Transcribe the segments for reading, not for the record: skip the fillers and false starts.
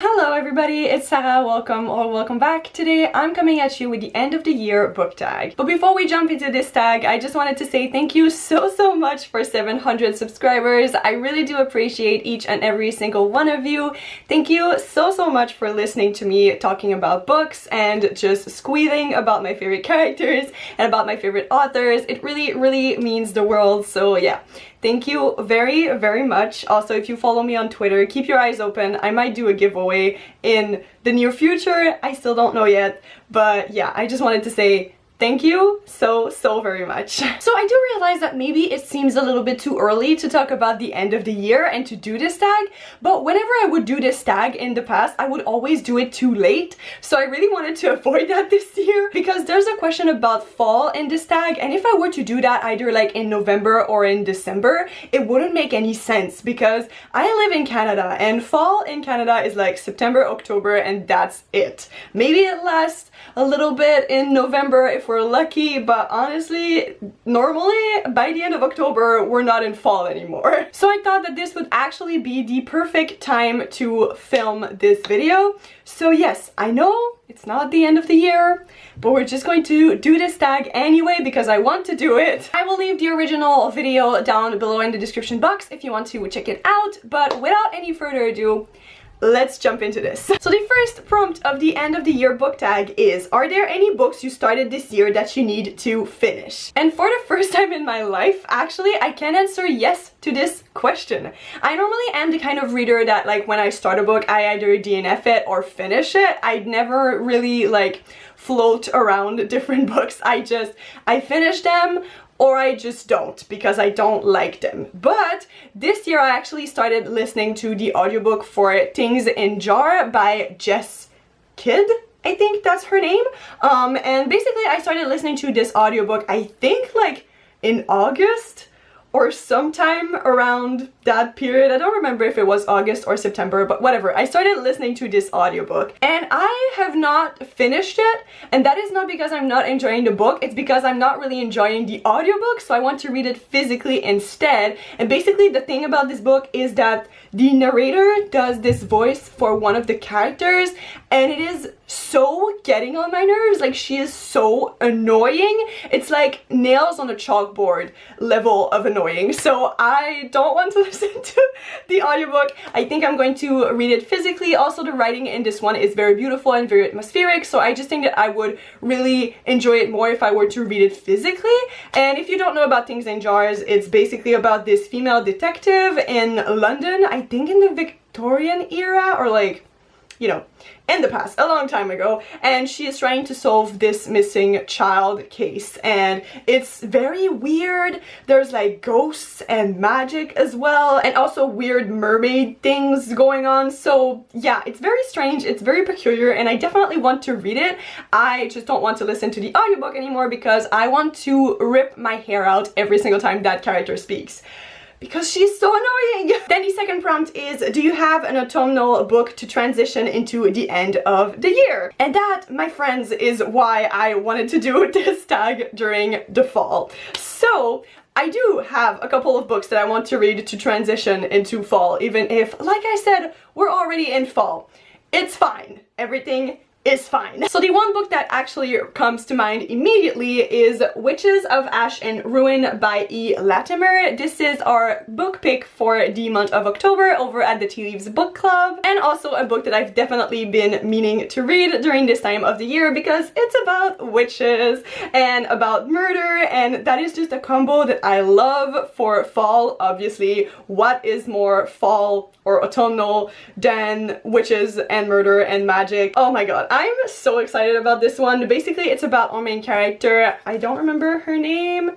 Hello everybody, it's Sarah. Welcome back. Today I'm coming at you with the end of the year book tag. But before we jump into this tag, I just wanted to say thank you so much for 700 subscribers. I really do appreciate each and every single one of you. Thank you so much for listening to me talking about books and just squealing about my favorite characters and about my favorite authors. It really means the world. So yeah, thank you very much. Also, if you follow me on Twitter, keep your eyes open. I might do a giveaway in the near future. I still don't know yet, but yeah, I just wanted to say thank you so very much. So I do realize that maybe it seems a little bit too early to talk about the end of the year and to do this tag, but whenever I would do this tag in the past, I would always do it too late. So I really wanted to avoid that this year because there's a question about fall in this tag, and if I were to do that either like in November or in December, it wouldn't make any sense because I live in Canada and fall in Canada is like September, October, and that's it. Maybe it lasts a little bit in November if we're lucky, but honestly, normally by the end of October we're not in fall anymore. So I thought that this would actually be the perfect time to film this video. So yes, I know it's not the end of the year, but we're just going to do this tag anyway because I want to do it. I will leave the original video down below in the description box if you want to check it out, but without any further ado, let's jump into this. So the first prompt of the end of the year book tag is, are there any books you started this year that you need to finish? And for the first time in my life, actually, I can answer yes to this question. I normally am the kind of reader that like when I start a book, I either DNF it or finish it. I'd never really like float around different books. I finish them or I just don't because I don't like them. But this year I actually started listening to the audiobook for Things in Jar by Jess Kidd. I think that's her name. And basically I started listening to this audiobook I think like in August or sometime around that period. I don't remember if it was August or September, but whatever. I started listening to this audiobook and I have not finished it, and that is not because I'm not enjoying the book, it's because I'm not really enjoying the audiobook, so I want to read it physically instead. And basically the thing about this book is that the narrator does this voice for one of the characters and it is so getting on my nerves. Like, she is so annoying. It's like nails on a chalkboard level of annoying. So I don't want to listen to the audiobook. I think I'm going to read it physically. Also, the writing in this one is very beautiful and very atmospheric, so I just think that I would really enjoy it more if I were to read it physically. And if you don't know about Things in Jars, it's basically about this female detective in London, I think in the Victorian era, or like, you know, in the past, a long time ago, and she is trying to solve this missing child case, and it's very weird. There's like ghosts and magic as well, and also weird mermaid things going on. So yeah, it's very strange, it's very peculiar, and I definitely want to read it. I just don't want to listen to the audiobook anymore because I want to rip my hair out every single time that character speaks, because she's so annoying. Then the second prompt is, do you have an autumnal book to transition into the end of the year? And that, my friends, is why I wanted to do this tag during the fall. So I do have a couple of books that I want to read to transition into fall, even if, like I said, we're already in fall. It's fine. Everything is fine. So the one book that actually comes to mind immediately is Witches of Ash and Ruin by E. Latimer. This is our book pick for the month of October over at the Tea Leaves Book Club, and also a book that I've definitely been meaning to read during this time of the year because it's about witches and about murder, and that is just a combo that I love for fall. Obviously, what is more fall or autumnal than witches and murder and magic? Oh my god, I'm so excited about this one. Basically, it's about our main character, I don't remember her name,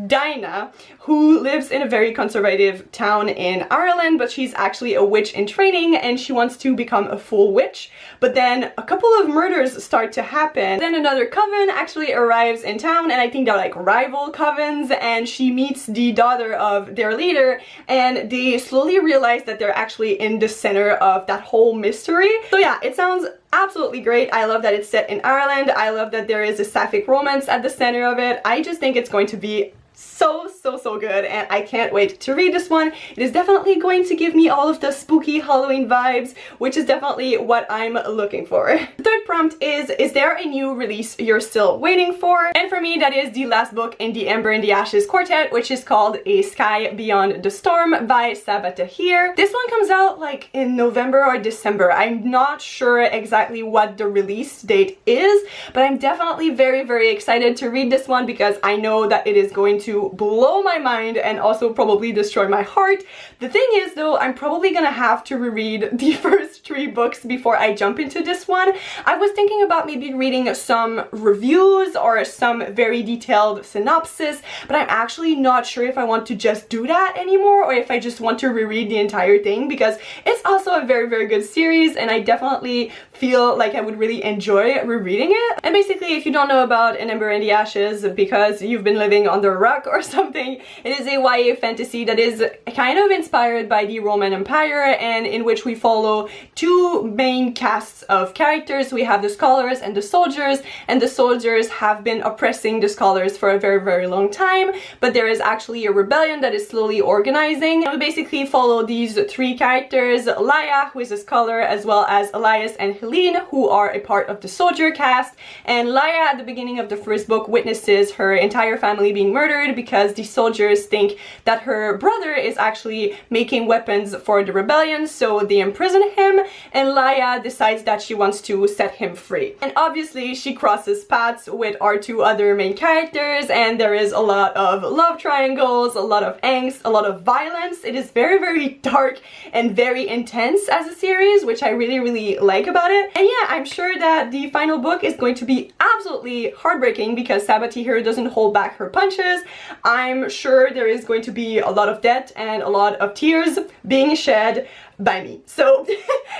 Dinah, who lives in a very conservative town in Ireland, but she's actually a witch in training and she wants to become a full witch. But then a couple of murders start to happen. Then another coven actually arrives in town, and I think they're like rival covens, and she meets the daughter of their leader, and they slowly realize that they're actually in the center of that whole mystery. So yeah, it sounds absolutely great. I love that it's set in Ireland. I love that there is a sapphic romance at the center of it. I just think it's going to be so good, and I can't wait to read this one. It is definitely going to give me all of the spooky Halloween vibes, which is definitely what I'm looking for. The third prompt is there a new release you're still waiting for? And for me, that is the last book in the Ember and the Ashes quartet, which is called A Sky Beyond the Storm by Sabaa Tahir. This one comes out like in November or December. I'm not sure exactly what the release date is, but I'm definitely very excited to read this one because I know that it is going to blow my mind and also probably destroy my heart. The thing is though, I'm probably gonna have to reread the first 3 books before I jump into this one. I was thinking about maybe reading some reviews or some very detailed synopsis, but I'm actually not sure if I want to just do that anymore or if I just want to reread the entire thing, because it's also a very good series and I definitely feel like I would really enjoy rereading it. And basically, if you don't know about An Ember and the Ashes because you've been living under a rock or something, it is a YA fantasy that is kind of inspired by the Roman Empire and in which we follow 2 main casts of characters. We have the scholars and the soldiers have been oppressing the scholars for a very long time, but there is actually a rebellion that is slowly organizing. And we basically follow these 3 characters, Laia, who is a scholar, as well as Elias and Helene, who are a part of the soldier cast. And Laia, at the beginning of the first book, witnesses her entire family being murdered because the soldiers think that her brother is actually making weapons for the rebellion, so they imprison him, and Laia decides that she wants to set him free. And obviously she crosses paths with our 2 other main characters, and there is a lot of love triangles, a lot of angst, a lot of violence. It is very dark and very intense as a series, which I really like about it. And yeah, I'm sure that the final book is going to be absolutely heartbreaking because Sabaa Tahir doesn't hold back her punches. I'm sure there is going to be a lot of death and a lot of tears being shed by me. So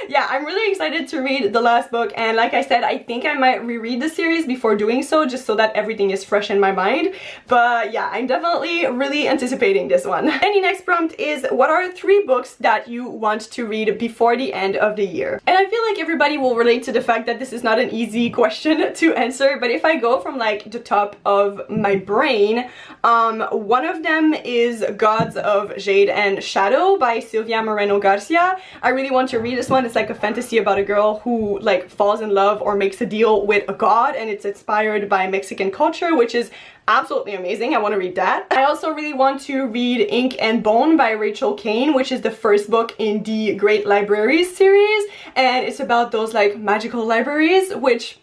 yeah, I'm really excited to read the last book, and like I said, I think I might reread the series before doing so, just so that everything is fresh in my mind. But yeah, I'm definitely really anticipating this one. And the next prompt is, what are 3 books that you want to read before the end of the year? And I feel like everybody will relate to the fact that this is not an easy question to answer, but if I go from like the top of my brain, one of them is Gods of Jade and Shadow by Silvia Moreno Garcia. I really want to read this one. It's like a fantasy about a girl who like falls in love or makes a deal with a god, and it's inspired by Mexican culture, which is absolutely amazing. I want to read that. I also really want to read Ink and Bone by Rachel Kane, which is the first book in the Great Libraries series, and it's about those like magical libraries, which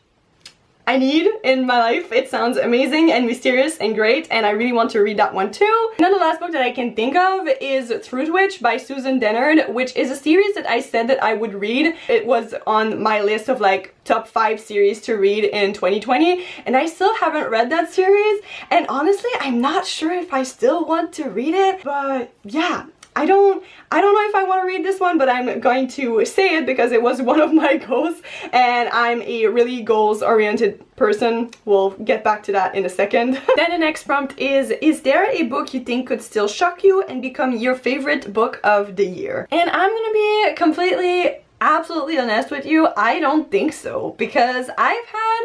I need in my life. It sounds amazing and mysterious and great, and I really want to read that one too. And then the last book that I can think of is Truthwitch by Susan Dennard, which is a series that I said that I would read. It was on my list of like top 5 series to read in 2020, and I still haven't read that series, and honestly I'm not sure if I still want to read it. But yeah, I don't know if I want to read this one, but I'm going to say it because it was one of my goals, and I'm a really goals-oriented person. We'll get back to that in a second. Then the next prompt is there a book you think could still shock you and become your favorite book of the year? And I'm gonna be absolutely honest with you, I don't think so, because I've had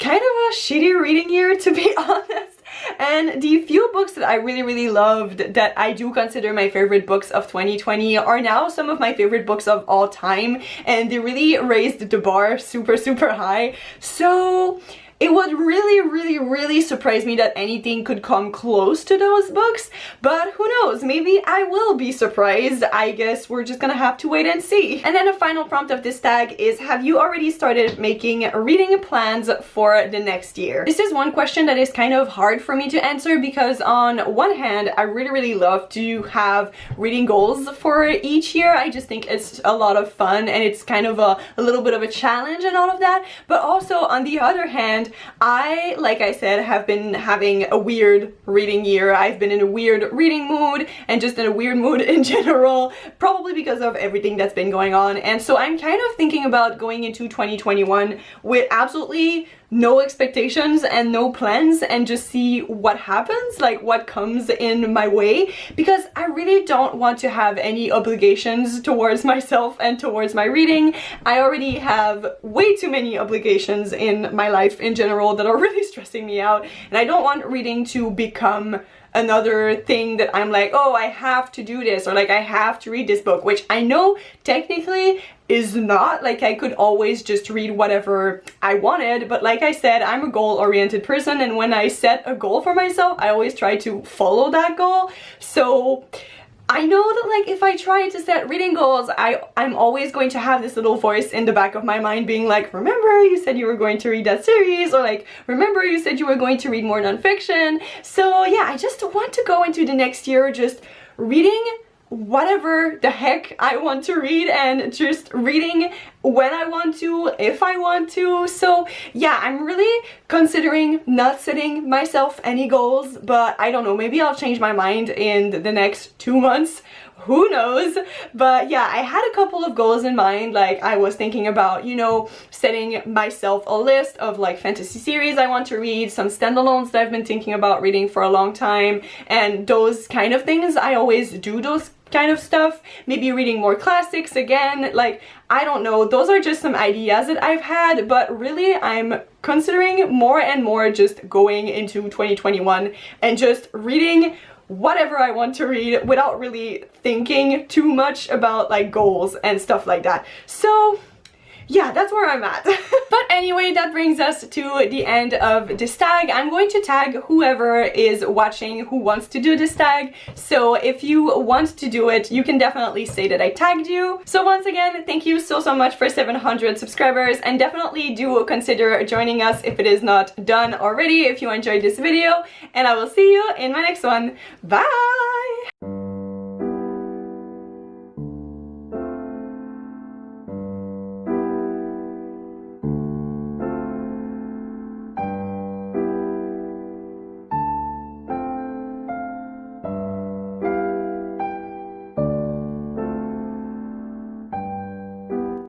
kind of a shitty reading year, to be honest. And the few books that I really loved, that I do consider my favorite books of 2020, are now some of my favorite books of all time, and they really raised the bar super high. So it would really surprise me that anything could come close to those books, but who knows, maybe I will be surprised. I guess we're just gonna have to wait and see. And then the final prompt of this tag is, have you already started making reading plans for the next year? This is one question that is kind of hard for me to answer because on one hand, I really love to have reading goals for each year. I just think it's a lot of fun and it's kind of a little bit of a challenge and all of that. But also on the other hand, I, like I said, have been having a weird reading year. I've been in a weird reading mood and just in a weird mood in general, probably because of everything that's been going on. And so I'm kind of thinking about going into 2021 with absolutely no expectations and no plans, and just see what happens, like what comes in my way, because I really don't want to have any obligations towards myself and towards my reading. I already have way too many obligations in my life in in general that are really stressing me out, and I don't want reading to become another thing that I'm like, oh, I have to do this, or like I have to read this book, which I know technically is not. Like, I could always just read whatever I wanted, but like I said, I'm a goal-oriented person, and when I set a goal for myself, I always try to follow that goal. So I know that like if I try to set reading goals, I'm always going to have this little voice in the back of my mind being like, remember you said you were going to read that series, or like, remember you said you were going to read more nonfiction. So yeah, I just want to go into the next year just reading whatever the heck I want to read, and just reading when I want to, if I want to. So yeah, I'm really considering not setting myself any goals, but I don't know, maybe I'll change my mind in the next 2 months, who knows. But yeah, I had a couple of goals in mind. Like, I was thinking about, you know, setting myself a list of like fantasy series I want to read, some standalones that I've been thinking about reading for a long time, and those kind of things. I always do those kind of stuff. Maybe reading more classics again, like, I don't know, those are just some ideas that I've had, but really I'm considering more and more just going into 2021 and just reading whatever I want to read without really thinking too much about like goals and stuff like that. So yeah, that's where I'm at. But anyway, that brings us to the end of this tag. I'm going to tag whoever is watching who wants to do this tag. So if you want to do it, you can definitely say that I tagged you. So once again, thank you so much for 700 subscribers, and definitely do consider joining us if it is not done already, if you enjoyed this video, and I will see you in my next one. Bye!